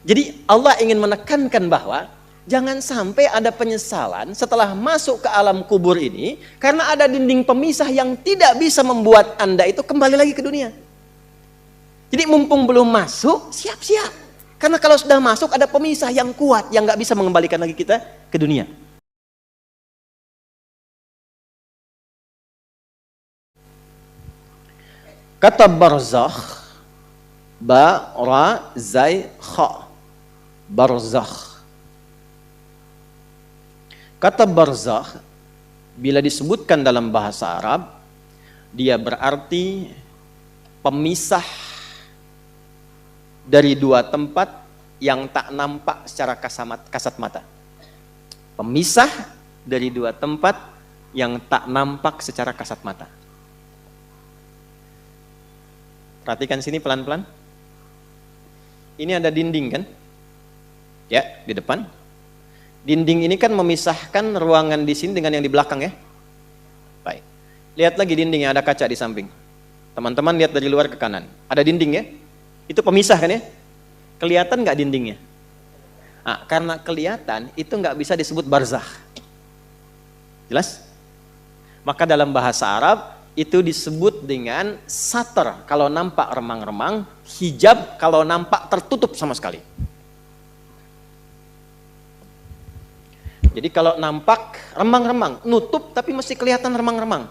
Jadi Allah ingin menekankan bahwa jangan sampai ada penyesalan setelah masuk ke alam kubur ini karena ada dinding pemisah yang tidak bisa membuat Anda itu kembali lagi ke dunia. Jadi mumpung belum masuk, siap-siap. Karena kalau sudah masuk ada pemisah yang kuat yang nggak bisa mengembalikan lagi kita ke dunia. Kata barzakh, ba, ra, zai, kha. Barzakh. Kata barzakh, bila disebutkan dalam bahasa Arab, dia berarti pemisah dari dua tempat yang tak nampak secara kasat mata. Pemisah dari dua tempat yang tak nampak secara kasat mata. Perhatikan sini pelan-pelan. Ini ada dinding kan? Ya, di depan. Dinding ini kan memisahkan ruangan di sini dengan yang di belakang ya. Baik. Lihat lagi dindingnya, ada kaca di samping. Teman-teman lihat dari luar ke kanan. Ada dinding ya? Itu pemisah kan ya? Kelihatan nggak dindingnya? Nah, karena kelihatan itu nggak bisa disebut barzakh. Jelas? Maka dalam bahasa Arab itu disebut dengan satar kalau nampak remang-remang, hijab kalau nampak tertutup sama sekali. Jadi kalau nampak remang-remang, nutup tapi mesti kelihatan remang-remang,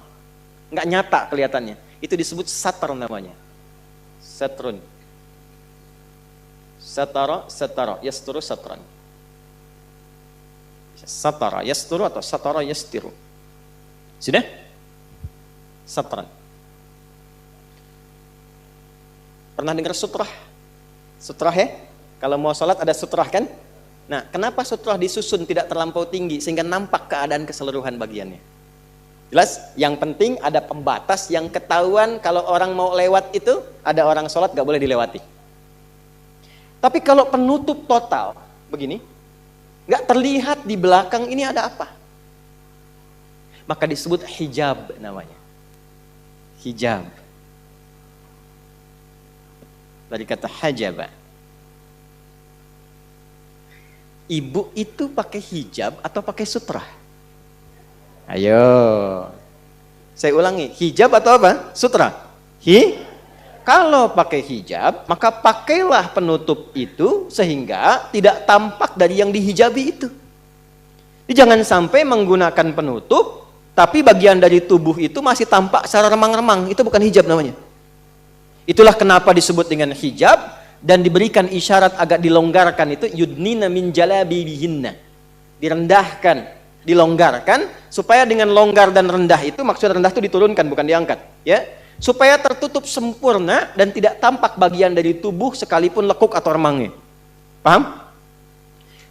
nggak nyata kelihatannya, itu disebut satar namanya. Satrun. Satara, yasturu, satran. Satara, yasturu atau satara, yastiru. Sudah? Satran. Pernah dengar sutrah? Sutrah ya? Kalau mau sholat ada sutrah kan? Nah, kenapa sutrah disusun tidak terlampau tinggi sehingga nampak keadaan keseluruhan bagiannya? Jelas? Yang penting ada pembatas yang ketahuan kalau orang mau lewat itu, ada orang sholat gak boleh dilewati. Tapi kalau penutup total, begini, gak terlihat di belakang ini ada apa. Maka disebut hijab namanya. Hijab. Dari kata hajaba. Ibu itu pakai hijab atau pakai sutrah? Ayo. Saya ulangi, hijab atau apa? Sutrah. Kalau pakai hijab, maka pakailah penutup itu sehingga tidak tampak dari yang dihijabi itu. Jadi jangan sampai menggunakan penutup, tapi bagian dari tubuh itu masih tampak secara remang-remang. Itu bukan hijab namanya. Itulah kenapa disebut dengan hijab dan diberikan isyarat agak dilonggarkan itu yudnina min jalabibihinna. Direndahkan, dilonggarkan supaya dengan longgar dan rendah itu maksud rendah itu diturunkan bukan diangkat, ya. Supaya tertutup sempurna dan tidak tampak bagian dari tubuh sekalipun lekuk atau remangnya. Paham?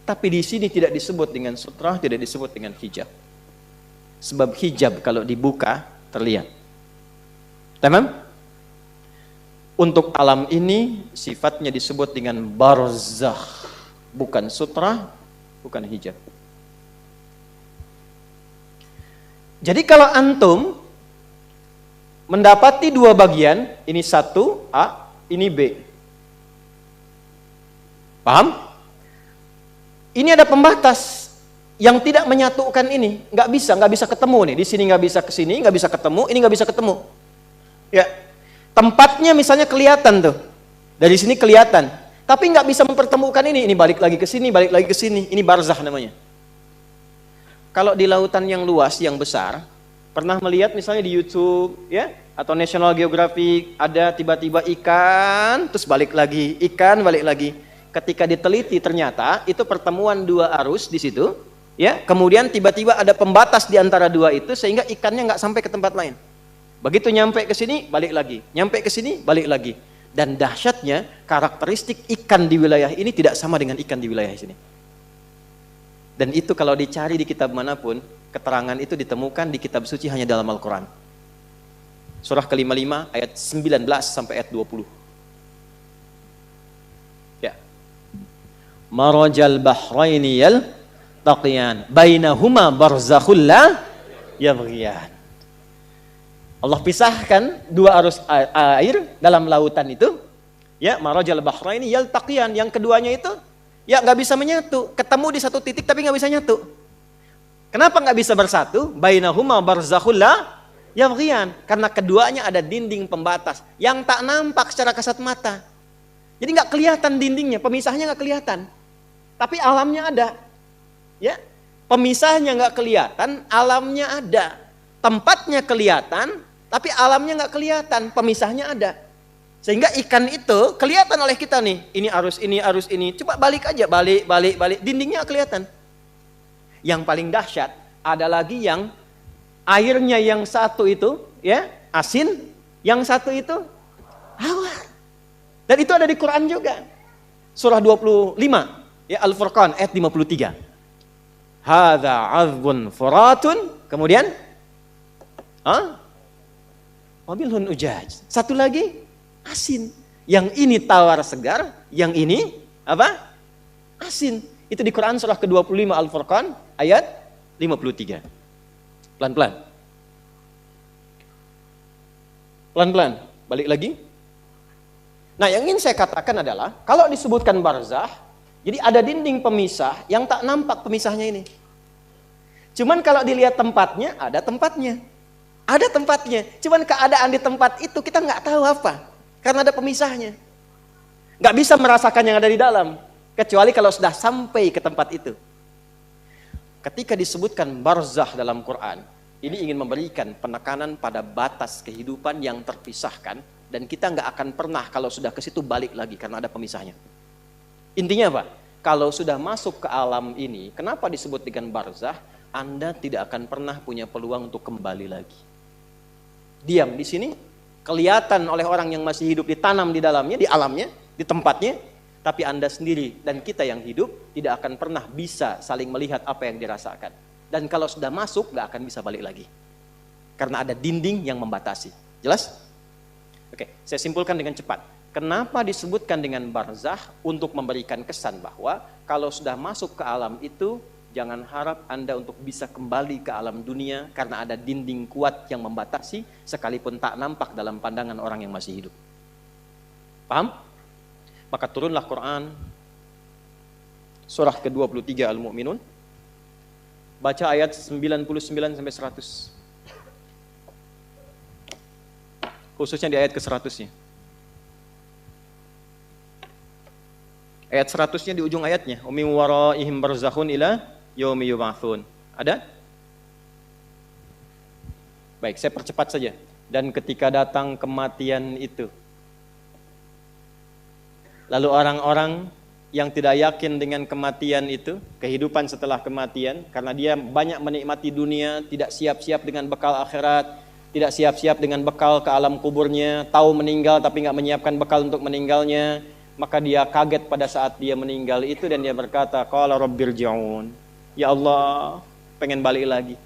Tapi di sini tidak disebut dengan sutrah, tidak disebut dengan hijab. Sebab hijab kalau dibuka terlihat. Tamam? Untuk alam ini sifatnya disebut dengan barzakh, bukan sutrah, bukan hijab. Jadi kalau antum mendapati dua bagian, ini satu A, ini B. Paham? Ini ada pembatas yang tidak menyatukan ini, nggak bisa ketemu nih. Di sini nggak bisa ke sini, nggak bisa ketemu, ini nggak bisa ketemu. Ya, tempatnya misalnya kelihatan tuh, dari sini kelihatan, tapi nggak bisa mempertemukan ini. Ini balik lagi ke sini, balik lagi ke sini. Ini barzakh namanya. Kalau di lautan yang luas, yang besar, pernah melihat misalnya di YouTube, ya, atau National Geographic ada tiba-tiba ikan, terus balik lagi, ikan balik lagi. Ketika diteliti ternyata itu pertemuan dua arus di situ, ya. Kemudian tiba-tiba ada pembatas di antara dua itu sehingga ikannya nggak sampai ke tempat lain. Begitu nyampe ke sini balik lagi, nyampe ke sini balik lagi. Dan dahsyatnya karakteristik ikan di wilayah ini tidak sama dengan ikan di wilayah sini. Dan itu kalau dicari di kitab manapun, keterangan itu ditemukan di kitab suci hanya dalam Al-Quran. Surah ke-55 ayat 19 sampai ayat 20. Ya. Marajal bahraini yaltaqiyan bainahuma barzakhul la yabghiyan. Allah pisahkan dua arus air dalam lautan itu. Ya, marajal bahraini yaltaqiyan, yang keduanya itu Ya nggak bisa menyatu. Ketemu di satu titik tapi nggak bisa nyatu. Kenapa nggak bisa bersatu? Bainahuma barzakhul la yabghiyan. Karena keduanya ada dinding pembatas yang tak nampak secara kasat mata. Jadi nggak kelihatan dindingnya, pemisahnya nggak kelihatan. Tapi alamnya ada. Ya, pemisahnya nggak kelihatan, alamnya ada. Tempatnya kelihatan, tapi alamnya nggak kelihatan, pemisahnya ada. Sehingga ikan itu kelihatan oleh kita nih. Ini arus ini, arus ini. Coba balik aja, balik. Dindingnya kelihatan. Yang paling dahsyat ada lagi yang airnya yang satu itu, ya, asin, yang satu itu awan. Dan itu ada di Quran juga. Surah 25, ya, Al-Furqan ayat 53. Hadza 'adzbun furatun, kemudian wabilhun ujaj. Satu lagi asin. Yang ini tawar segar, yang ini apa? Asin. Itu di Quran surah ke-25 Al-Furqan ayat 53. Pelan-pelan. Pelan-pelan. Balik lagi. Nah, yang ingin saya katakan adalah kalau disebutkan barzah, jadi ada dinding pemisah yang tak nampak pemisahnya ini. Cuman kalau dilihat tempatnya, ada tempatnya. Ada tempatnya. Cuman keadaan di tempat itu kita nggak tahu apa. Karena ada pemisahnya. Nggak bisa merasakan yang ada di dalam. Kecuali kalau sudah sampai ke tempat itu. Ketika disebutkan barzah dalam Quran, ini ingin memberikan penekanan pada batas kehidupan yang terpisahkan. Dan kita nggak akan pernah kalau sudah ke situ balik lagi karena ada pemisahnya. Intinya apa? Kalau sudah masuk ke alam ini, kenapa disebut dengan barzah? Anda tidak akan pernah punya peluang untuk kembali lagi. Diam di sini, kelihatan oleh orang yang masih hidup, ditanam di dalamnya, di alamnya, di tempatnya. Tapi Anda sendiri dan kita yang hidup tidak akan pernah bisa saling melihat apa yang dirasakan. Dan kalau sudah masuk, nggak akan bisa balik lagi. Karena ada dinding yang membatasi. Jelas? Oke, saya simpulkan dengan cepat. Kenapa disebutkan dengan barzah? Untuk memberikan kesan bahwa kalau sudah masuk ke alam itu, jangan harap Anda untuk bisa kembali ke alam dunia karena ada dinding kuat yang membatasi sekalipun tak nampak dalam pandangan orang yang masih hidup. Paham? Maka turunlah Quran surah ke-23 Al-Mu'minun. Baca ayat 99 sampai 100. Khususnya di ayat ke-100-nya. Ayat 100-nya di ujung ayatnya. Wa min waraihim barzakhun ila yaumi yub'atsun. Ada? Baik, saya percepat saja. Dan ketika datang kematian itu, lalu orang-orang yang tidak yakin dengan kematian itu, kehidupan setelah kematian, karena dia banyak menikmati dunia, tidak siap-siap dengan bekal akhirat, tidak siap-siap dengan bekal ke alam kuburnya, tahu meninggal tapi nggak menyiapkan bekal untuk meninggalnya, maka dia kaget pada saat dia meninggal itu dan dia berkata, qala rabbirji'un. Ya Allah, pengen balik lagi.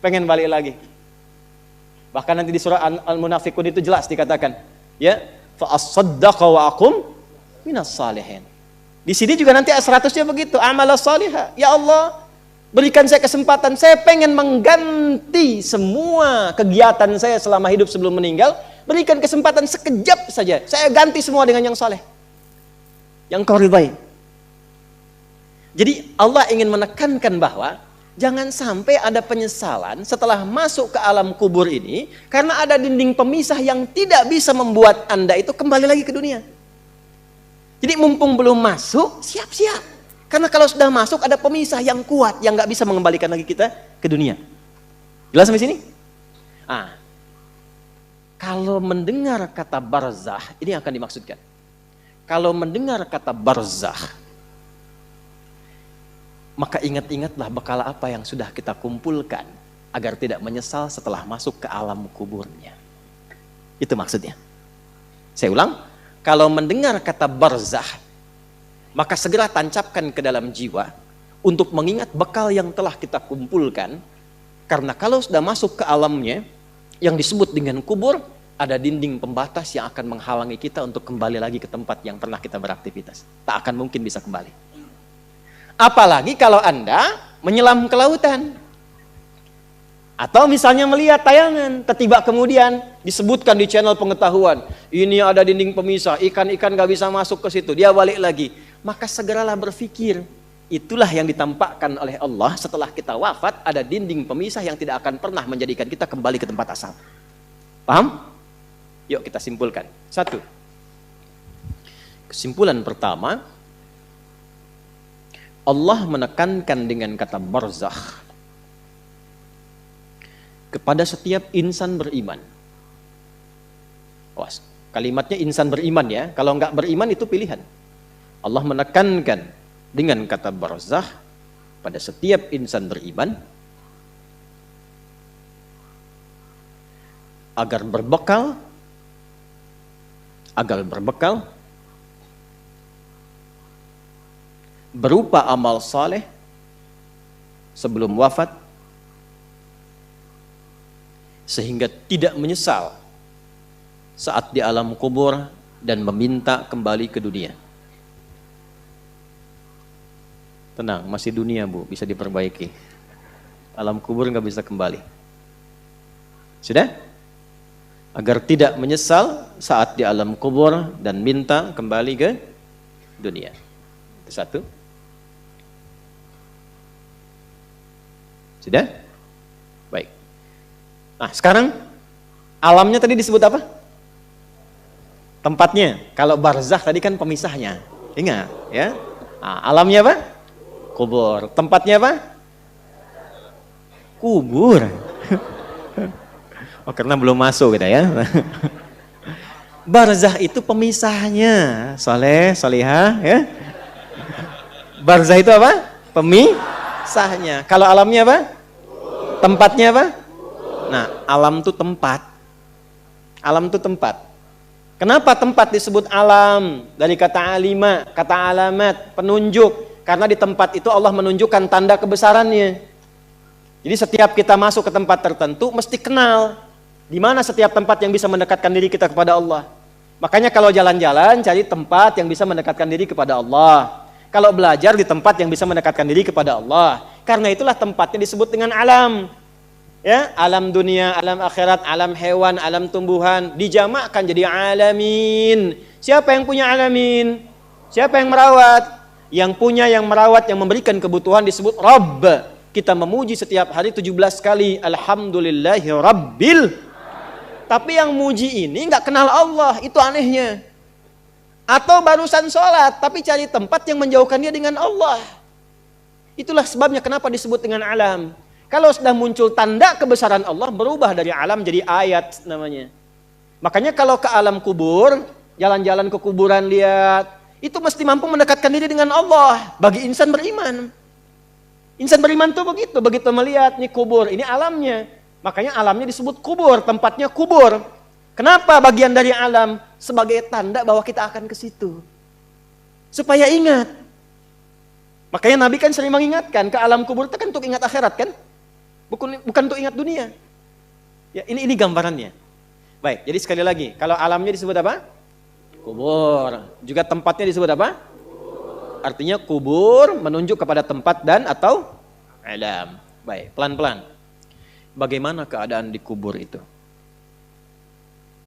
Pengen balik lagi. Bahkan nanti di surah Al-Munafiqun itu jelas dikatakan, ya, fa as-saddaqa wa aqum minas salihin. Di sini juga nanti 100-nya begitu, amalas salihah. Ya Allah, berikan saya kesempatan, saya pengen mengganti semua kegiatan saya selama hidup sebelum meninggal. Berikan kesempatan sekejap saja, saya ganti semua dengan yang saleh, yang kau ridhai. Jadi Allah ingin menekankan bahwa jangan sampai ada penyesalan setelah masuk ke alam kubur ini, karena ada dinding pemisah yang tidak bisa membuat Anda itu kembali lagi ke dunia. Jadi mumpung belum masuk, siap-siap. Karena kalau sudah masuk ada pemisah yang kuat yang nggak bisa mengembalikan lagi kita ke dunia. Jelas sampai sini? Kalau mendengar kata barzah, ini akan dimaksudkan. Kalau mendengar kata barzah, maka ingat-ingatlah bekal apa yang sudah kita kumpulkan agar tidak menyesal setelah masuk ke alam kuburnya. Itu maksudnya. Saya ulang, kalau mendengar kata barzah, maka segera tancapkan ke dalam jiwa untuk mengingat bekal yang telah kita kumpulkan. Karena kalau sudah masuk ke alamnya, yang disebut dengan kubur, ada dinding pembatas yang akan menghalangi kita untuk kembali lagi ke tempat yang pernah kita beraktivitas. Tak akan mungkin bisa kembali. Apalagi kalau Anda menyelam ke lautan. Atau misalnya melihat tayangan, tiba kemudian disebutkan di channel pengetahuan, ini ada dinding pemisah, ikan-ikan gak bisa masuk ke situ, dia balik lagi. Maka segeralah berpikir, itulah yang ditampakkan oleh Allah setelah kita wafat, ada dinding pemisah yang tidak akan pernah menjadikan kita kembali ke tempat asal. Paham? Yuk kita simpulkan. 1. Kesimpulan pertama, Allah menekankan dengan kata barzakh kepada setiap insan beriman. Awas, kalimatnya insan beriman ya. Kalau enggak beriman itu pilihan. Allah menekankan dengan kata barzakh pada setiap insan beriman agar berbekal berupa amal saleh sebelum wafat, sehingga tidak menyesal saat di alam kubur dan meminta kembali ke dunia. Tenang, masih dunia Bu, bisa diperbaiki. Alam kubur nggak bisa kembali. Sudah? Agar tidak menyesal saat di alam kubur dan minta kembali ke dunia. Itu 1. Sudah? Baik. Nah, sekarang alamnya tadi disebut apa? Tempatnya. Kalau barzakh tadi kan pemisahnya. Ingat, ya. Nah, alamnya apa? Kubur. Tempatnya apa? Kubur. Oh, karena belum masuk kita ya. Barzakh itu pemisahnya. Saleh, salihah, ya. Barzakh itu apa? Pemisahnya. Kalau alamnya apa? Tempatnya apa? Nah, alam itu tempat. Alam itu tempat. Kenapa tempat disebut alam? Dari kata alima, kata alamat, penunjuk. Karena di tempat itu Allah menunjukkan tanda kebesarannya. Jadi setiap kita masuk ke tempat tertentu mesti kenal di mana setiap tempat yang bisa mendekatkan diri kita kepada Allah. Makanya kalau jalan-jalan cari tempat yang bisa mendekatkan diri kepada Allah. Kalau belajar di tempat yang bisa mendekatkan diri kepada Allah. Karena itulah tempatnya disebut dengan alam. Ya, alam dunia, alam akhirat, alam hewan, alam tumbuhan dijamakkan jadi alamin. Siapa yang punya alamin? Siapa yang merawat? Yang punya, yang merawat, yang memberikan kebutuhan disebut Rabb. Kita memuji setiap hari 17 kali alhamdulillahi rabbil. Tapi yang muji ini nggak kenal Allah, itu anehnya. Atau barusan sholat tapi cari tempat yang menjauhkan dia dengan Allah. Itulah sebabnya kenapa disebut dengan alam. Kalau sudah muncul tanda kebesaran Allah, berubah dari alam jadi ayat namanya. Makanya kalau ke alam kubur, jalan-jalan ke kuburan lihat, itu mesti mampu mendekatkan diri dengan Allah bagi insan beriman. Insan beriman tuh begitu melihat nih kubur, ini alamnya. Makanya alamnya disebut kubur, tempatnya kubur. Kenapa bagian dari alam? Sebagai tanda bahwa kita akan ke situ. Supaya ingat. Makanya Nabi kan sering mengingatkan, ke alam kubur itu kan untuk ingat akhirat kan? Bukan untuk ingat dunia. Ya, ini gambarannya. Baik, jadi sekali lagi, kalau alamnya disebut apa? Kubur. Juga tempatnya disebut apa? Artinya kubur menunjuk kepada tempat dan atau alam. Baik, pelan-pelan. Bagaimana keadaan di kubur itu?